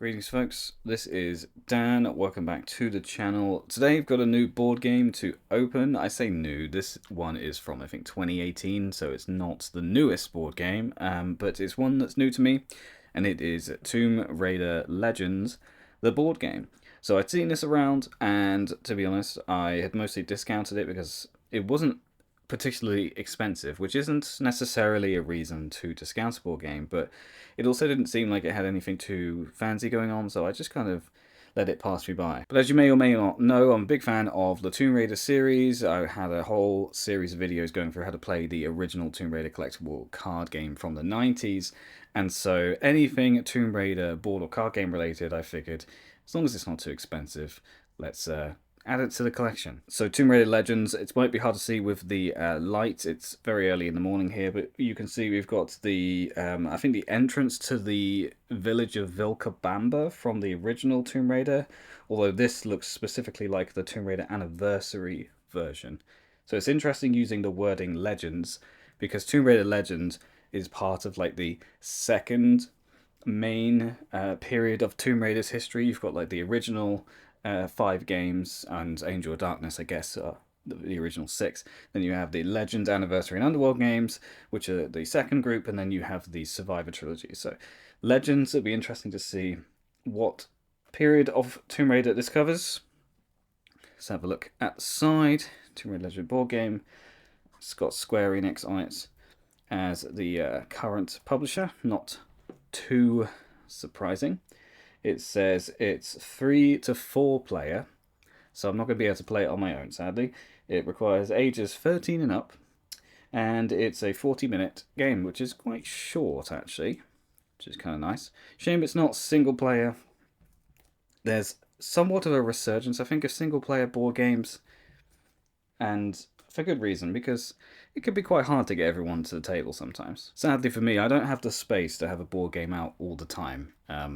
Greetings folks, this is Dan, welcome back to the channel. Today I've got a new board game to open. I say new, this one is from I think 2018, so it's not the newest board game, but it's one that's new to me, and it is Tomb Raider Legends, the board game. So I'd seen this around, and to be honest, I had mostly discounted it because it wasn't particularly expensive, which isn't necessarily a reason to discount a board game, but it also didn't seem like it had anything too fancy going on, so I just kind of let it pass me by. But as you may or may not know, I'm a big fan of the Tomb Raider series. I had a whole series of videos going through how to play the original Tomb Raider collectible card game from the 90s, and so anything Tomb Raider board or card game related, I figured, as long as it's not too expensive, let's add it to the collection. So Tomb Raider Legends, it might be hard to see with the light, it's very early in the morning here, but you can see we've got the, I think the entrance to the village of Vilcabamba from the original Tomb Raider, although this looks specifically like the Tomb Raider Anniversary version. So it's interesting using the wording Legends, because Tomb Raider Legends is part of like the second main period of Tomb Raider's history. You've got like the original 5 games and Angel of Darkness, I guess, the original 6. Then you have the Legends, Anniversary, and Underworld games, which are the second group, and then you have the Survivor trilogy. So Legends, it'll be interesting to see what period of Tomb Raider this covers. Let's have a look at the side. Tomb Raider Legend board game. It's got Square Enix on it as the current publisher, not too surprising. It says it's 3 to 4 player, so I'm not going to be able to play it on my own, sadly. It requires ages 13 and up, and it's a 40-minute game, which is quite short, actually, which is kind of nice. Shame it's not single player. There's somewhat of a resurgence, I think, of single player board games, and for good reason, because it can be quite hard to get everyone to the table sometimes. Sadly for me, I don't have the space to have a board game out all the time.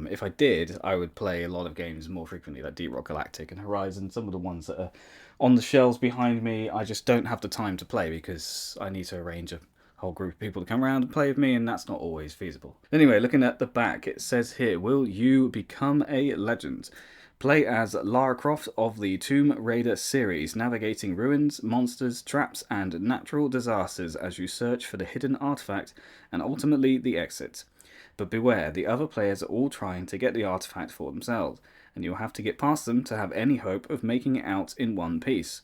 If I did, I would play a lot of games more frequently, like Deep Rock Galactic and Horizon. Some of the ones that are on the shelves behind me, I just don't have the time to play because I need to arrange a whole group of people to come around and play with me, and that's not always feasible. Anyway, looking at the back, it says here, will you become a legend? Play as Lara Croft of the Tomb Raider series, navigating ruins, monsters, traps, and natural disasters as you search for the hidden artifact and ultimately the exit. But beware, the other players are all trying to get the artifact for themselves, and you'll have to get past them to have any hope of making it out in one piece.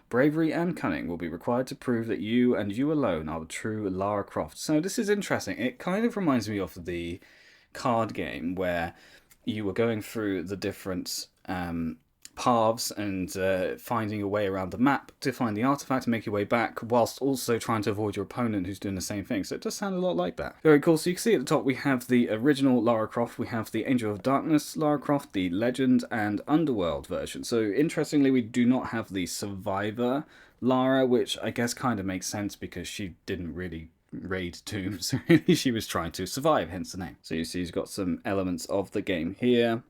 Bravery and cunning will be required to prove that you and you alone are the true Lara Croft. So this is interesting. It kind of reminds me of the card game where you were going through the different paths and finding your way around the map to find the artifact and make your way back, whilst also trying to avoid your opponent who's doing the same thing. So it does sound a lot like that. Very cool. So you can see at the top we have the original Lara Croft, we have the Angel of Darkness Lara Croft, the Legend and Underworld version. So interestingly, we do not have the Survivor Lara, which I guess kind of makes sense because she didn't really raid tombs. She was trying to survive, hence the name. So you see he's got some elements of the game here,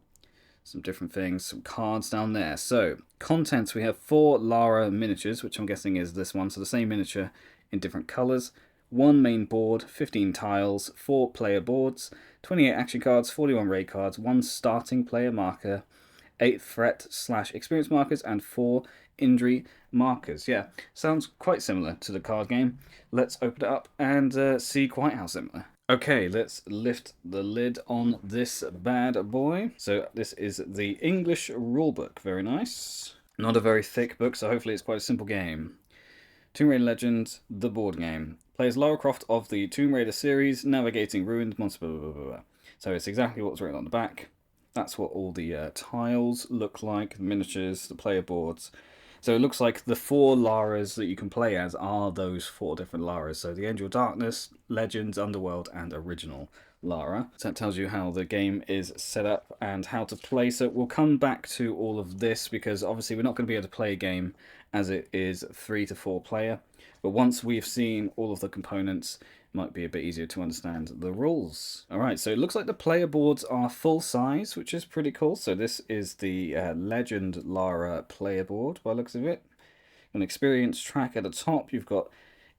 some different things, some cards down there. So contents, we have 4 Lara miniatures, which I'm guessing is this one, so the same miniature in different colors. 1 main board, 15 tiles, 4 player boards, 28 action cards, 41 raid cards, 1 starting player marker, 8 threat/experience markers, and 4 injury markers. Yeah, sounds quite similar to the card game. Let's open it up and see quite how similar. Okay, let's lift the lid on this bad boy. So this is the English rulebook. Very nice. Not a very thick book, so hopefully it's quite a simple game. Tomb Raider Legends, the board game. Plays Lara Croft of the Tomb Raider series, navigating ruined monsters, blah, blah, blah, blah. So it's exactly what's written on the back. That's what all the tiles look like, the miniatures, the player boards. So it looks like the 4 Laras that you can play as are those 4 different Laras. So the Angel of Darkness, Legends, Underworld, and Original Lara. So that tells you how the game is set up and how to play. So we'll come back to all of this because obviously we're not going to be able to play a game as it is 3 to 4 player. But once we've seen all of the components, it might be a bit easier to understand the rules. Alright, so it looks like the player boards are full size, which is pretty cool. So this is the Legend Lara player board by the looks of it. An experience track at the top. You've got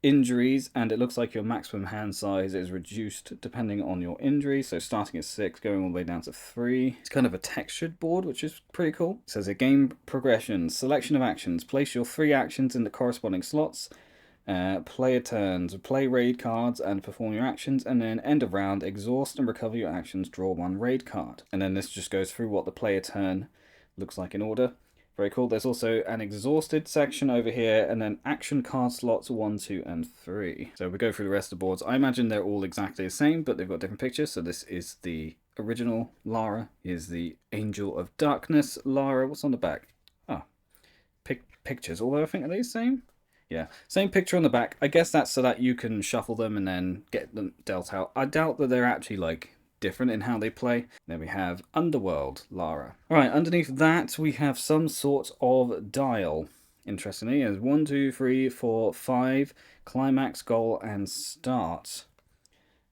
injuries, and it looks like your maximum hand size is reduced depending on your injury. So starting at 6, going all the way down to 3. It's kind of a textured board, which is pretty cool. It says a game progression, selection of actions. Place your 3 actions in the corresponding slots. Player turns, play raid cards and perform your actions, and then end of round, exhaust and recover your actions, draw 1 raid card. And then this just goes through what the player turn looks like in order. Very cool. There's also an exhausted section over here, and then action card slots 1, 2, and 3. So we go through the rest of the boards. I imagine they're all exactly the same, but they've got different pictures. So this is the original Lara. Here's the Angel of Darkness Lara. What's on the back? Ah, pictures. Although I think are they the same? Yeah, same picture on the back. I guess that's so that you can shuffle them and then get them dealt out. I doubt that they're actually like different in how they play. Then we have Underworld Lara. Alright, underneath that we have some sort of dial. Interestingly, there's 1, 2, 3, 4, 5, climax, goal, and start.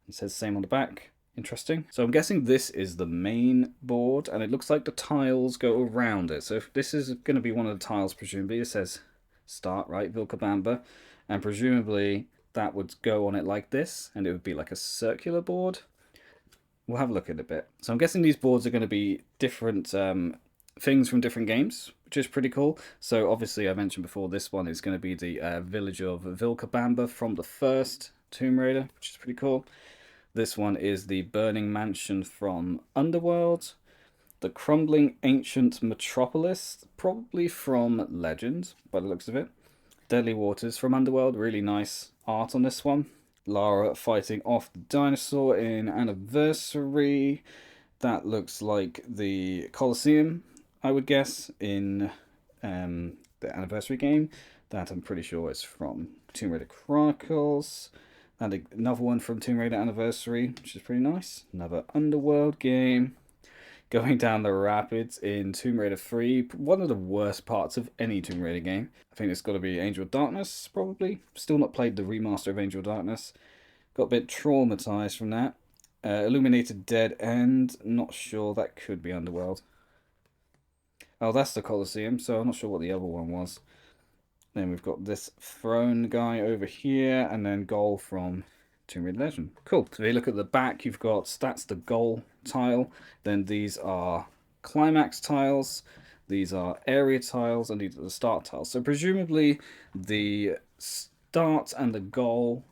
It says same on the back. Interesting. So I'm guessing this is the main board, and it looks like the tiles go around it. So if this is going to be one of the tiles, presumably. It says start, right? Vilcabamba. And presumably that would go on it like this, and it would be like a circular board. We'll have a look at it a bit. So I'm guessing these boards are going to be different things from different games, which is pretty cool. So obviously I mentioned before, this one is going to be the village of Vilcabamba from the first Tomb Raider, which is pretty cool. This one is the Burning Mansion from Underworld. The Crumbling Ancient Metropolis, probably from Legend, by the looks of it. Deadly Waters from Underworld, really nice art on this one. Lara fighting off the dinosaur in Anniversary. That looks like the Colosseum, I would guess, in the Anniversary game. That I'm pretty sure is from Tomb Raider Chronicles. And another one from Tomb Raider Anniversary, which is pretty nice. Another Underworld game. Going down the rapids in Tomb Raider 3, one of the worst parts of any Tomb Raider game. I think it's got to be Angel of Darkness, probably. Still not played the remaster of Angel of Darkness. Got a bit traumatized from that. Illuminated Dead End, not sure, that could be Underworld. Oh, that's the Colosseum, so I'm not sure what the other one was. Then we've got this throne guy over here, and then goal from Tomb Raider Legend. Cool. So if you look at the back, you've got, that's the goal tile. Then these are climax tiles. These are area tiles, and these are the start tiles. So presumably the start and the goal,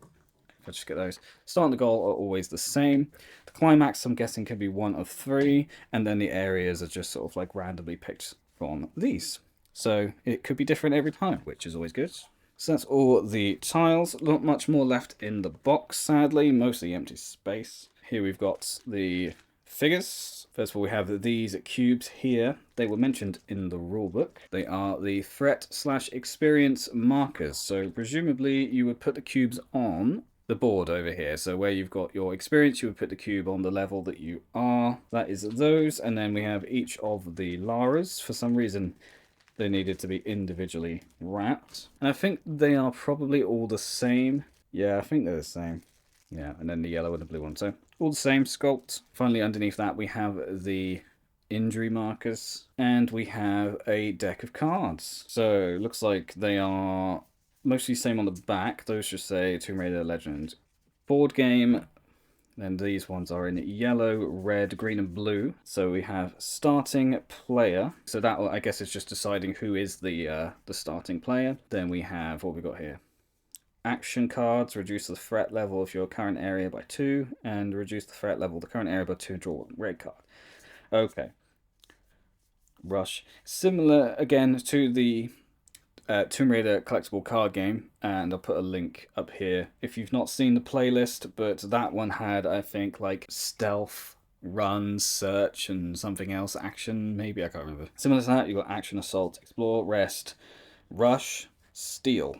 if I just get those, start and the goal are always the same. The climax, I'm guessing, can be one of 3, and then the areas are just sort of like randomly picked from these. So it could be different every time, which is always good. So that's all the tiles. Not much more left in the box, sadly. Mostly empty space. Here we've got the figures. First of all, we have these cubes here. They were mentioned in the rulebook. They are the threat/experience markers. So presumably you would put the cubes on the board over here. So where you've got your experience, you would put the cube on the level that you are. That is those. And then we have each of the Laras. For some reason, they needed to be individually wrapped. And I think they are probably all the same. Yeah, I think they're the same. Yeah, and then the yellow and the blue one. So all the same sculpt. Finally, underneath that, we have the injury markers. And we have a deck of cards. So it looks like they are mostly same on the back. Those just say Tomb Raider Legend board game. Then these ones are in yellow, red, green, and blue. So we have starting player. So that, I guess, is just deciding who is the starting player. Then we have, what we got here? Action cards, reduce the threat level of your current area by 2, and reduce the threat level of the current area by 2, draw 1 red card. Okay. Rush. Similar, again, to the Tomb Raider collectible card game, and I'll put a link up here if you've not seen the playlist, but that one had, I think, like stealth, run, search, and something else, action, maybe, I can't remember. Similar to that, you've got action, assault, explore, rest, rush, steal.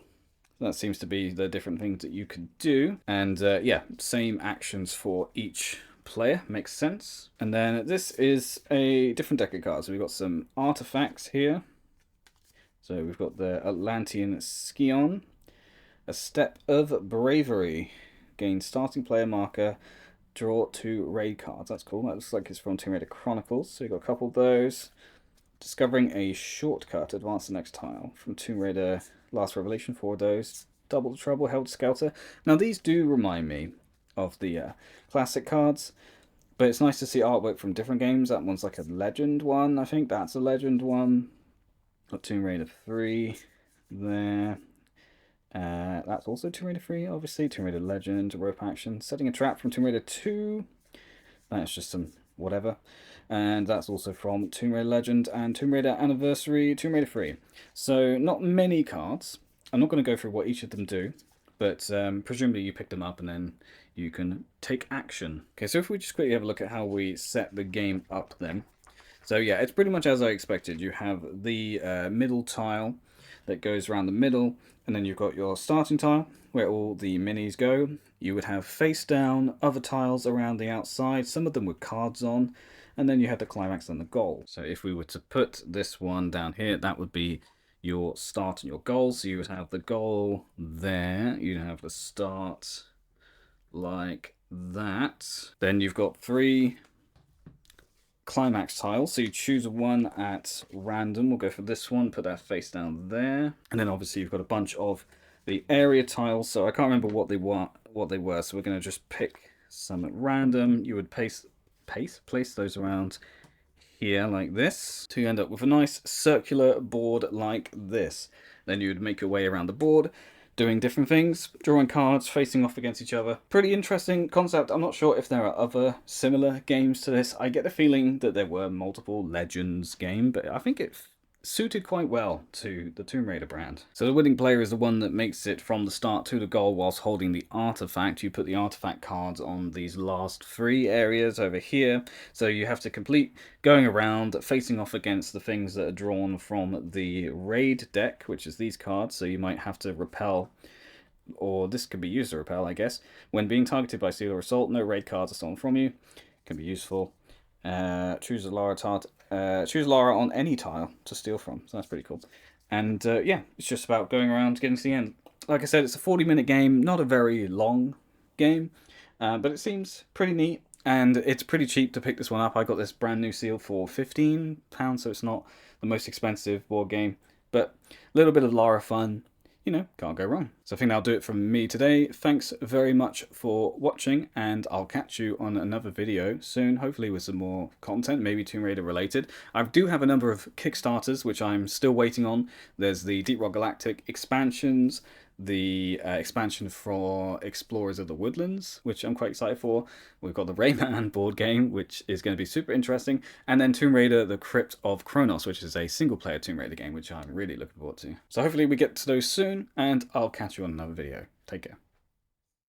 That seems to be the different things that you could do, and yeah, same actions for each player, makes sense. And then this is a different deck of cards. So we've got some artifacts here. So we've got the Atlantean Scion, a Step of Bravery, gain starting player marker, draw 2 raid cards. That's cool. That looks like it's from Tomb Raider Chronicles. So we've got a couple of those. Discovering a shortcut, advance the next tile, from Tomb Raider Last Revelation, 4 of those. Double Trouble, Helter Skelter. Now these do remind me of the classic cards, but it's nice to see artwork from different games. That one's like a Legend one, I think that's a Legend one. Got Tomb Raider 3 there. That's also Tomb Raider 3, obviously. Tomb Raider Legend, Rope Action. Setting a Trap from Tomb Raider 2. That's just some whatever. And that's also from Tomb Raider Legend and Tomb Raider Anniversary, Tomb Raider 3. So not many cards. I'm not going to go through what each of them do, but presumably you pick them up and then you can take action. Okay, so if we just quickly have a look at how we set the game up then. So yeah, it's pretty much as I expected. You have the middle tile that goes around the middle, and then you've got your starting tile where all the minis go. You would have face down other tiles around the outside, some of them with cards on, and then you had the climax and the goal. So if we were to put this one down here, that would be your start and your goal. So you would have the goal there, you'd have the start like that. Then you've got 3 climax tiles, so you choose one at random. We'll go for this one, put that face down there, and then obviously you've got a bunch of the area tiles. So I can't remember what they were, so we're going to just pick some at random. You would place those around here like this to end up with a nice circular board like this. Then you would make your way around the board, doing different things, drawing cards, facing off against each other. Pretty interesting concept. I'm not sure if there are other similar games to this. I get the feeling that there were multiple Legends game, but I think it suited quite well to the Tomb Raider brand. So the winning player is the one that makes it from the start to the goal whilst holding the artifact. You put the artifact cards on these last 3 areas over here. So you have to complete going around, facing off against the things that are drawn from the raid deck, which is these cards. So you might have to repel, or this could be used to repel, I guess. When being targeted by steal or assault, no raid cards are stolen from you. Can be useful. Choose a choose Lara on any tile to steal from, so that's pretty cool. And yeah, it's just about going around getting to the end. Like I said, it's a 40-minute game, not a very long game, but it seems pretty neat, and it's pretty cheap to pick this one up. I got this brand new seal for £15, so it's not the most expensive board game, but a little bit of Lara fun, you know, can't go wrong. So I think that'll do it from me today. Thanks very much for watching, and I'll catch you on another video soon, hopefully with some more content, maybe Tomb Raider related. I do have a number of Kickstarters, which I'm still waiting on. There's the Deep Rock Galactic expansions, the expansion for Explorers of the Woodlands, which I'm quite excited for. We've got the Rayman board game, which is going to be super interesting, and then Tomb Raider The Crypt of Kronos, which is a single-player Tomb Raider game, which I'm really looking forward to. So hopefully we get to those soon, and I'll catch you on another video. Take care.